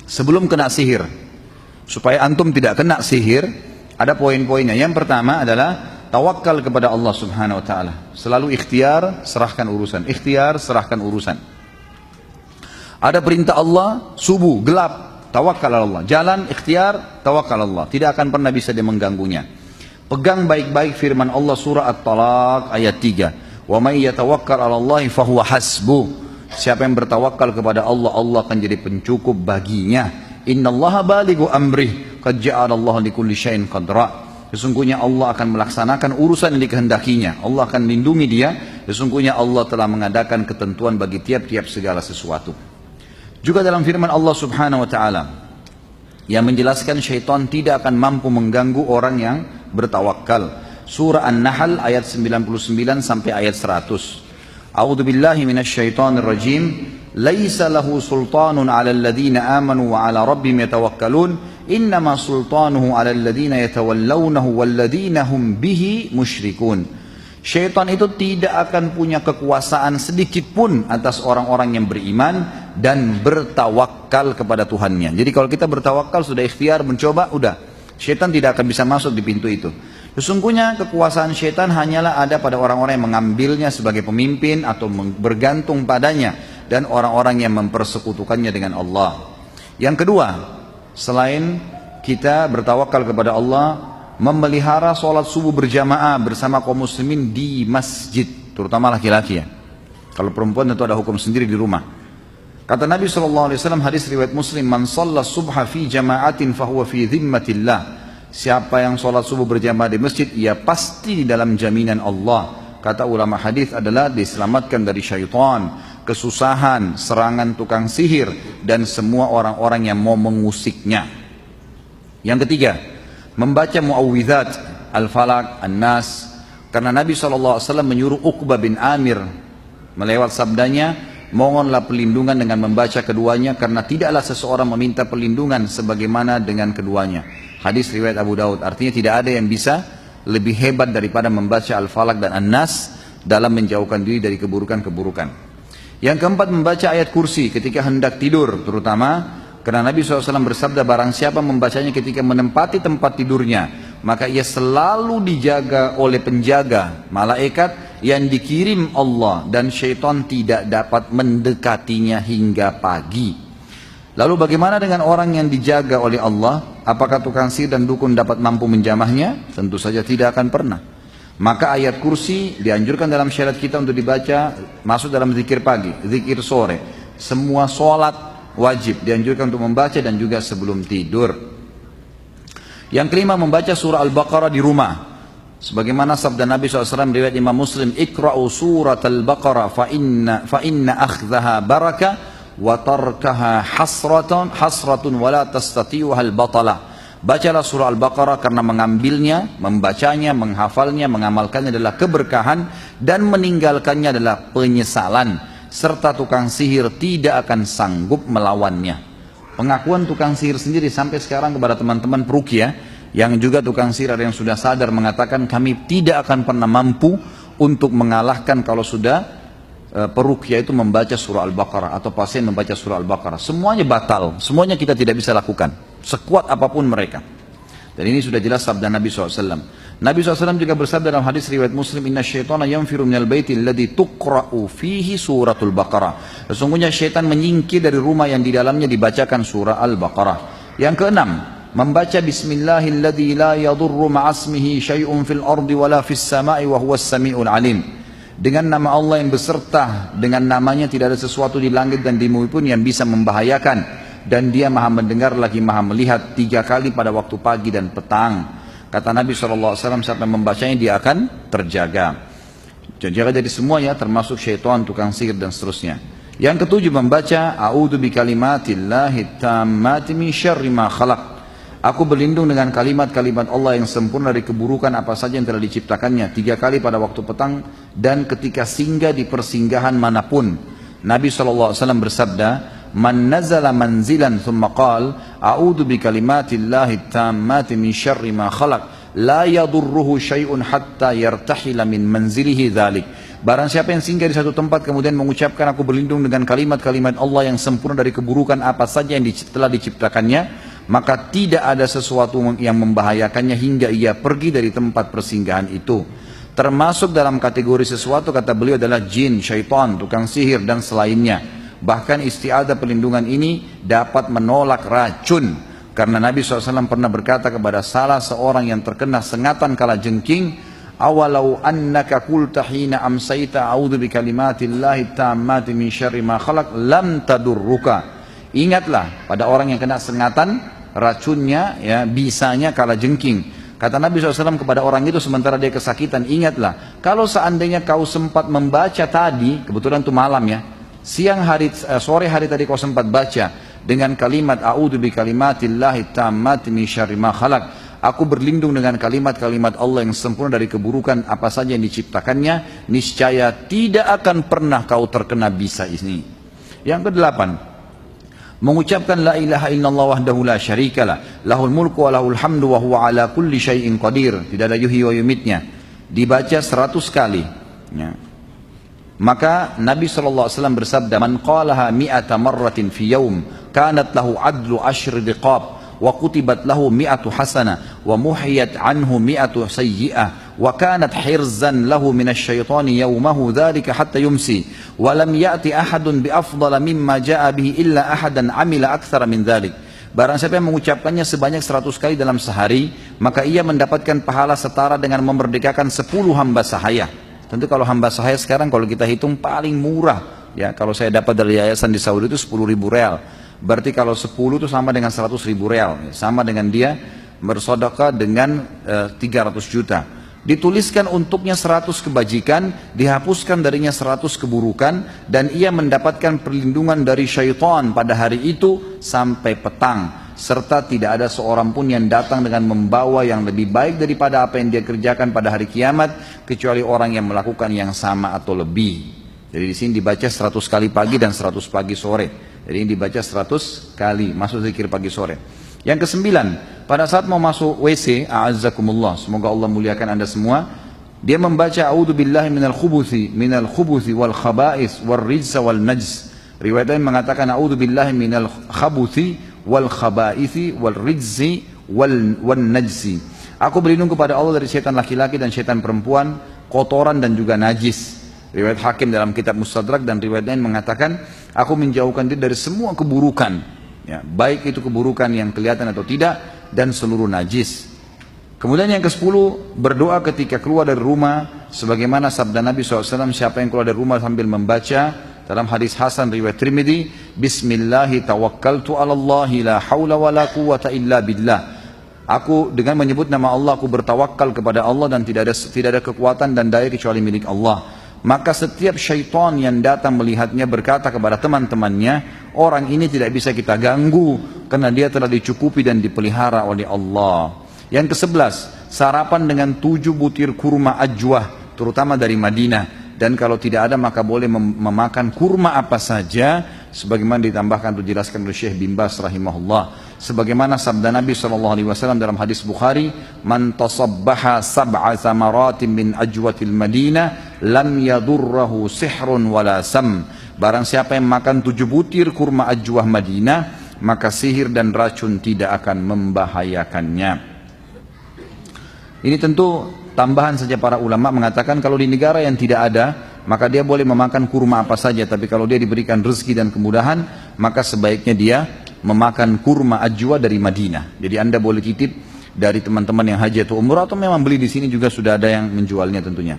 Sebelum kena sihir, supaya antum tidak kena sihir, ada poin-poinnya. Yang pertama adalah tawakal kepada Allah Subhanahu wa taala. Selalu ikhtiar, serahkan urusan. Ikhtiar, serahkan urusan. Ada perintah Allah, subuh, gelap, tawakal Allah. Jalan, ikhtiar, tawakal Allah. Tidak akan pernah bisa dia mengganggunya. Pegang baik-baik firman Allah surah At-Talaq ayat 3. Wa may yatawakkal 'ala Allahi fahuwa hasbuh. Siapa yang bertawakal kepada Allah, Allah akan jadi pencukup baginya. Innallaha balighu amrih, qad ja'ala Allah likulli syai'in qadra. Sesungguhnya Allah akan melaksanakan urusan yang dikehendakinya. Allah akan lindungi dia. Sesungguhnya Allah telah mengadakan ketentuan bagi tiap-tiap segala sesuatu. Juga dalam firman Allah Subhanahu wa taala yang menjelaskan syaitan tidak akan mampu mengganggu orang yang bertawakal. Surah An-Nahl ayat 99 sampai ayat 100. A'udzu billahi minasyaitonir rajim. Laisa lahu sultanun 'alal ladzina amanu wa 'ala rabbihim yatawakkalun. Innama sultanuhu 'alal ladzina yatawallawnahu wal ladzina hum bihi musyrikun. Syaitan itu tidak akan punya kekuasaan sedikit pun atas orang-orang yang beriman dan bertawakal kepada Tuhannya. Jadi kalau kita bertawakal, sudah ikhtiar, mencoba, udah. Syaitan tidak akan bisa masuk di pintu itu. Sesungguhnya kekuasaan syaitan hanyalah ada pada orang-orang yang mengambilnya sebagai pemimpin atau bergantung padanya, dan orang-orang yang mempersekutukannya dengan Allah. Yang kedua, selain kita bertawakal kepada Allah, memelihara sholat subuh berjamaah bersama kaum muslimin di masjid, terutama laki-laki ya. Kalau perempuan tentu ada hukum sendiri di rumah. Kata Nabi SAW, hadis riwayat Muslim, man shalla subha fi jama'atin fahuwa fi dhimmatillah. Siapa yang sholat subuh berjamaah di masjid, ia pasti di dalam jaminan Allah. Kata ulama hadis adalah diselamatkan dari syaitan, kesusahan, serangan tukang sihir, dan semua orang-orang yang mau mengusiknya. Yang ketiga, membaca muawwidzat, Al-Falaq, An-Nas. Karena Nabi SAW menyuruh Uqbah bin Amir melewat sabdanya, mohonlah perlindungan dengan membaca keduanya, karena tidaklah seseorang meminta perlindungan sebagaimana dengan keduanya. Hadis riwayat Abu Daud. Artinya tidak ada yang bisa lebih hebat daripada membaca Al-Falaq dan An-Nas dalam menjauhkan diri dari keburukan-keburukan. Yang keempat, membaca ayat kursi ketika hendak tidur, terutama karena Nabi SAW bersabda, barang siapa membacanya ketika menempati tempat tidurnya, maka ia selalu dijaga oleh penjaga malaikat yang dikirim Allah, dan syaitan tidak dapat mendekatinya hingga pagi. Lalu bagaimana dengan orang yang dijaga oleh Allah? Apakah tukang sihir dan dukun dapat mampu menjamahnya? Tentu saja tidak akan pernah. Maka ayat kursi dianjurkan dalam syariat kita untuk dibaca, masuk dalam zikir pagi, zikir sore. Semua sholat wajib dianjurkan untuk membaca, dan juga sebelum tidur. Yang kelima, membaca surah Al-Baqarah di rumah. Sebagaimana sabda Nabi SAW riwayat Imam Muslim, ikra'u surat Al-Baqarah fa inna akhdaha barakah wa tarkaha hasratun wa la tastati'uha al-batalah. Bacalah surah Al-Baqarah karena mengambilnya, membacanya, menghafalnya, mengamalkannya adalah keberkahan, dan meninggalkannya adalah penyesalan, serta tukang sihir tidak akan sanggup melawannya. Pengakuan tukang sihir sendiri sampai sekarang kepada teman-teman peruqyah, yang juga tukang sihir ada yang sudah sadar mengatakan, kami tidak akan pernah mampu untuk mengalahkan kalau sudah peruqyah itu membaca surah Al-Baqarah, atau pasien membaca surah Al-Baqarah. Semuanya batal, semuanya kita tidak bisa lakukan, sekuat apapun mereka. Dan ini sudah jelas sabda Nabi SAW. Nabi SAW juga bersabda dalam hadis riwayat Muslim, inna syaitana yanfiru minal baiti alladhi tuqra'u fihi suratul Baqarah. Sesungguhnya syaitan menyingkir dari rumah yang di dalamnya dibacakan surah Al-Baqarah. Yang keenam, membaca bismillahilladzi la yadurru ma'asmihi syai'un fil ardi wala fis sama'i wa huwas sami'ul alim. Dengan nama Allah yang beserta dengan namanya tidak ada sesuatu di langit dan di bumi pun yang bisa membahayakan, dan dia maha mendengar lagi maha melihat, 3 kali pada waktu pagi dan petang. Kata Nabi SAW, siapa yang membacanya dia akan terjaga. Jaga dari semua ya, termasuk syaitan, tukang sihir dan seterusnya. Yang ketujuh, membaca a'udzu bikalimatillahi tammati min syarri ma khalaq. Aku berlindung dengan kalimat-kalimat Allah yang sempurna dari keburukan apa saja yang telah diciptakannya, 3 kali pada waktu petang dan ketika singgah di persinggahan manapun. Nabi SAW bersabda, man nazala manzilan thumma qal a'udzu bikalimatillahi tammati min syarri ma khalaq la yadurruhu syai'un hatta yartahila min manzilihi dzalik. Barang siapa yang singgah di satu tempat kemudian mengucapkan aku berlindung dengan kalimat-kalimat Allah yang sempurna dari keburukan apa saja yang telah diciptakannya, maka tidak ada sesuatu yang membahayakannya hingga ia pergi dari tempat persinggahan itu. Termasuk dalam kategori sesuatu kata beliau adalah jin, syaitan, tukang sihir dan selainnya. Bahkan isti'adzah perlindungan ini dapat menolak racun. Karena Nabi SAW pernah berkata kepada salah seorang yang terkena sengatan kala jengking, awalau annaka qulta hina amsayta a'udzu bikalimatillahi tammati min syarri ma khalaq lam tadurruka. Ingatlah pada orang yang kena sengatan racunnya ya bisanya kala jengking. Kata Nabi SAW kepada orang itu sementara dia kesakitan, ingatlah kalau seandainya kau sempat membaca tadi, kebetulan itu malam ya, siang hari, sore hari tadi kau sempat baca dengan kalimat a'udzu bikalimatillahi tammati min syarri ma khalaq. Aku berlindung dengan kalimat-kalimat Allah yang sempurna dari keburukan apa saja yang diciptakannya, niscaya tidak akan pernah kau terkena bisa ini. Yang kedelapan, mengucapkan la ilaha illallah wahdahu la syarikalah, lahul mulku wa lahul hamdu wa huwa ala kulli syai'in qadir. Tidak ada yuhyi wa yumitnya. Dibaca 100 kali. Ya. Maka Nabi SAW bersabda, man qalaha mi'ata marratin fi yawm, kanat lahu adlu ashri riqab. Wa kutibat lahu mi'atu hasanah wa muhiyat anhu mi'atu sayyi'ah wa kanat hirzan lahu minasyaitani yawmahu dhalika hatta yumsi wa lam ya'ti ahadun bi afdala mimma ja'a bihi illa ahadan amila akthara min dhalik. Barang siapa yang mengucapkannya sebanyak 100 kali dalam sehari, maka ia mendapatkan pahala setara dengan memerdekakan 10 hamba sahaya. Tentu kalau hamba sahaya sekarang kalau kita hitung paling murah ya, kalau saya dapat dari yayasan di Saudi itu 10.000 real. Berarti kalau 10 itu sama dengan 100.000 real, sama dengan dia bersedekah dengan 300 juta. Dituliskan untuknya 100 kebajikan, dihapuskan darinya 100 keburukan, dan ia mendapatkan perlindungan dari syaitan pada hari itu sampai petang. Serta tidak ada seorang pun yang datang dengan membawa yang lebih baik daripada apa yang dia kerjakan pada hari kiamat, kecuali orang yang melakukan yang sama atau lebih. Jadi di sini dibaca 100 kali pagi dan 100 pagi sore. Jadi ini dibaca 100 kali, masuk zikir pagi sore. Yang kesembilan, pada saat mau masuk WC, a'azzakumullah, semoga Allah muliakan anda semua, dia membaca a'udzu billahi minal khubuthi wal khaba'is wal rijsa wal najs. Riwayat lain mengatakan a'udzu billahi minal khabuthi wal khaba'isi wal rijzi wal najsi. Aku berlindung kepada Allah dari syaitan laki-laki dan syaitan perempuan, kotoran dan juga najis. Riwayat Hakim dalam kitab Mustadrak dan riwayat lain mengatakan, aku menjauhkan diri dari semua keburukan, ya, baik itu keburukan yang kelihatan atau tidak, dan seluruh najis. Kemudian yang ke-10, berdoa ketika keluar dari rumah, sebagaimana sabda Nabi SAW, siapa yang keluar dari rumah sambil membaca, dalam hadis Hasan riwayat Tirmidzi, Bismillahi tawakkaltu ala Allahi la hawla wa la quwwata illa billah. Aku dengan menyebut nama Allah, aku bertawakal kepada Allah dan tidak ada kekuatan dan daya kecuali milik Allah. Maka setiap syaitan yang datang melihatnya berkata kepada teman-temannya, orang ini tidak bisa kita ganggu karena dia telah dicukupi dan dipelihara oleh Allah. Yang ke-11, sarapan dengan 7 butir kurma ajwah, terutama dari Madinah. Dan kalau tidak ada maka boleh memakan kurma apa saja, sebagaimana ditambahkan itu dijelaskan oleh Syekh bin Baz rahimahullah. Sebagaimana sabda Nabi SAW dalam hadis Bukhari, man tasabbaha sab'a thamaratin min ajwatil Madinah lam yadurrahu sihrun wala sam. Barang siapa yang makan 7 butir kurma ajwah Madinah, maka sihir dan racun tidak akan membahayakannya. Ini tentu tambahan saja, para ulama mengatakan kalau di negara yang tidak ada, maka dia boleh memakan kurma apa saja. Tapi kalau dia diberikan rezeki dan kemudahan, maka sebaiknya dia memakan kurma ajwa dari Madinah. Jadi anda boleh titip dari teman-teman yang haji atau umrah, atau memang beli di sini juga sudah ada yang menjualnya tentunya.